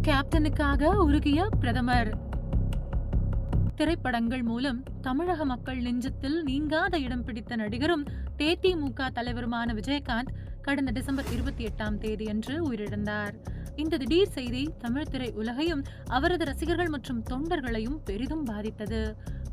கேப்டனுக்காக உருகிய பிரதமர். திரைப்படங்கள் மூலம் தமிழக மக்கள் நெஞ்சத்தில் நீங்காத இடம் பிடித்த நடிகரும் தேதிமுக தலைவருமான விஜயகாந்த் கடந்த டிசம்பர் 28ஆம் தேதி அன்று உயிரிழந்தார். இந்த திடீர் செய்தி தமிழ் திரை உலகையும் அவரது ரசிகர்கள் மற்றும் தொண்டர்களையும் பெரிதும் பாதித்தது.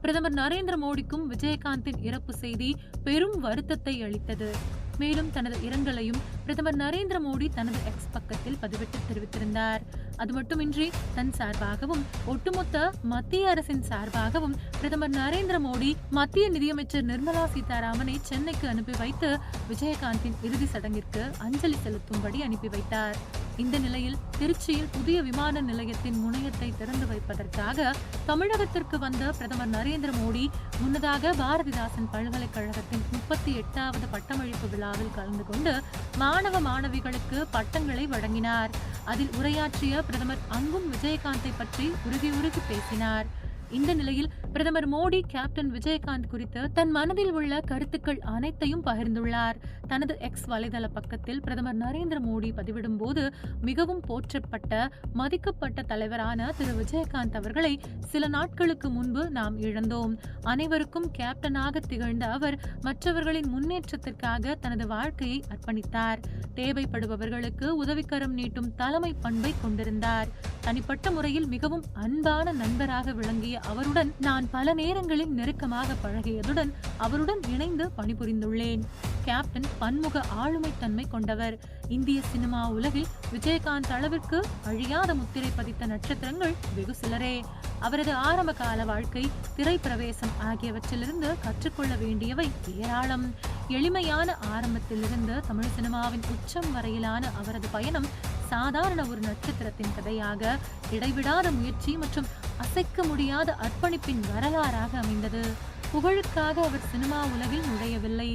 பிரதமர் நரேந்திர மோடிக்கும் விஜயகாந்தின் இறப்பு செய்தி பெரும் வருத்தத்தை அளித்தது. மேலும் தனது இரங்கலையும் பிரதமர் நரேந்திர மோடி தனது எக்ஸ் பக்கத்தில் பதிவிட்டு தெரிவித்திருந்தார். அது மட்டுமின்றி தன் சார்பாகவும் ஒட்டுமொத்த மத்திய அரசின் சார்பாகவும் பிரதமர் நரேந்திர மோடி மத்திய நிதியமைச்சர் நிர்மலா சீதாராமனை சென்னைக்கு அனுப்பி வைத்து விஜயகாந்தின் இறுதி சடங்கிற்கு அஞ்சலி செலுத்தும்படி அனுப்பி வைத்தார். இந்த நிலையில் திருச்சியில் புதிய விமான நிலையத்தின் முனையத்தை திறந்து வைப்பதற்காக தமிழகத்திற்கு வந்த பிரதமர் நரேந்திர மோடி முன்னதாக பாரதிதாசன் பல்கலைக்கழகத்தின் 38வது பட்டமளிப்பு விழாவில் கலந்து கொண்டு மாணவ மாணவிகளுக்கு பட்டங்களை வழங்கினார். அதில் உரையாற்றிய பிரதமர் அங்கும் விஜயகாந்தை பற்றி உருகி பேசினார். இந்த நிலையில் பிரதமர் மோடி கேப்டன் விஜயகாந்த் குறித்து தன் மனதில் உள்ள கருத்துக்கள் அனைத்தையும் பகிர்ந்துள்ளார். தனது எக்ஸ் வலைதள பக்கத்தில் பிரதமர் நரேந்திர மோடி பதிவிடும் போது மிகவும் போற்றப்பட்ட மதிக்கப்பட்ட தலைவரான திரு விஜயகாந்த் அவர்களை சில நாட்களுக்கு முன்பு நாம் இழந்தோம். அனைவருக்கும் கேப்டனாக திகழ்ந்த அவர் மற்றவர்களின் முன்னேற்றத்திற்காக தனது வாழ்க்கையை அர்ப்பணித்தார். தேவைப்படுபவர்களுக்கு உதவிக்கரம் நீட்டும் தலைமை பண்பை கொண்டிருந்தார். தனிப்பட்ட முறையில் மிகவும் அன்பான நண்பராக விளங்கிய அவருடன் நான் பல நேரங்களில் நெருக்கமாக பழகியதுடன் அவருடன் இணைந்து பணிபுரிந்துள்ளேன். கேப்டன் பன்முக ஆளுமை தன்மை கொண்டவர். இந்திய சினிமா உலகில் விஜயகாந்த் அளவிற்கு அழியாத முத்திரை பதித்த நட்சத்திரங்கள் வெகு சிலரே. அவரது ஆரம்ப கால வாழ்க்கை, திரை பிரவேசம் ஆகியவற்றிலிருந்து கற்றுக்கொள்ள வேண்டியவை ஏராளம். எளிமையான ஆரம்பத்திலிருந்து தமிழ் சினிமாவின் உச்சம் வரையிலான அவரது பயணம் சாதாரண ஒரு நட்சத்திரத்தின் கதையாக, இடைவிடாத முயற்சி மற்றும் அசைக்க முடியாத அர்ப்பணிப்பின் வரலாறாக அமைந்தது. புகழுக்காக அவர் சினிமா உலகில் நுழையவில்லை.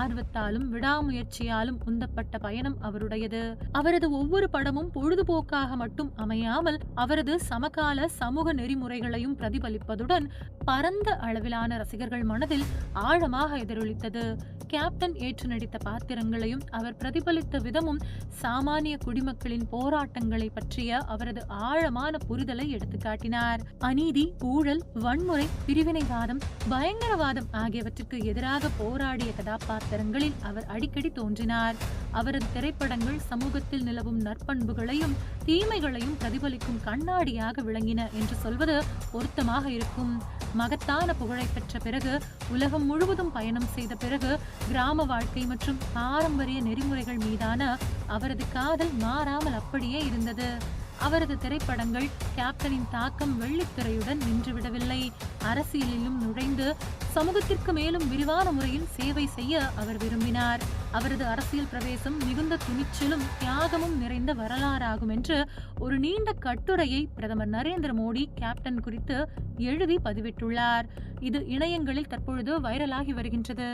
ஆர்வத்தாலும் விடாமுயற்சியாலும் உந்தப்பட்ட பயணம் அவருடையது. அவரது ஒவ்வொரு படமும் பொழுதுபோக்காக மட்டும் அமையாமல் அவரது சமகால சமூக நெறிமுறைகளையும் பிரதிபலிப்பதுடன் பரந்த அளவிலான ரசிகர்கள் மனதில் ஆழமாக எதிரொலித்தது. கேப்டன் ஏற்று நடித்த பாத்திரங்களையும் அவர் பிரதிபலித்த விதமும் சாமானிய குடிமக்களின் போராட்டங்களை பற்றிய அவரது ஆழமான புரிதலை எடுத்துக்காட்டினார். அநீதி, ஊழல், வன்முறை, பிரிவினைவாதம், பயங்கரவாதம் ஆகியவற்றுக்கு எதிராக போராடிய கதாபாத்திரங்களில் அவர் அடிக்கடி தோன்றினார். அவரது திரைப்படங்கள் சமூகத்தில் நிலவும் நற்பண்புகளையும் தீமைகளையும் பிரதிபலிக்கும் கண்ணாடியாக விளங்கின என்று சொல்வது பொருத்தமாக இருக்கும். மகத்தான புகழை பெற்ற பிறகு, உலகம் முழுவதும் பயணம் செய்த பிறகு, கிராம வாழ்க்கை மற்றும் பாரம்பரிய நெறிமுறைகள் மீதான அவரது காதல் மாறாமல் அப்படியே இருந்தது. அவரது திரைப்படங்கள் கேப்டனின் தாக்கம் வெள்ளித்திரையுடன் நின்றுவிடவில்லை. அரசியலிலும் நுழைந்து சமூகத்திற்கு மேலும் விரிவான முறையில் சேவை செய்ய அவர் விரும்பினார். அவரது அரசியல் பிரவேசம் மிகுந்த துணிச்சலும் தியாகமும் நிறைந்த வரலாறாகும் என்று ஒரு நீண்ட கட்டுரையை பிரதமர் நரேந்திர மோடி கேப்டன் குறித்து எழுதி பதிவிட்டுள்ளார். இது இணையங்களில் தற்பொழுது வைரலாகி வருகின்றது.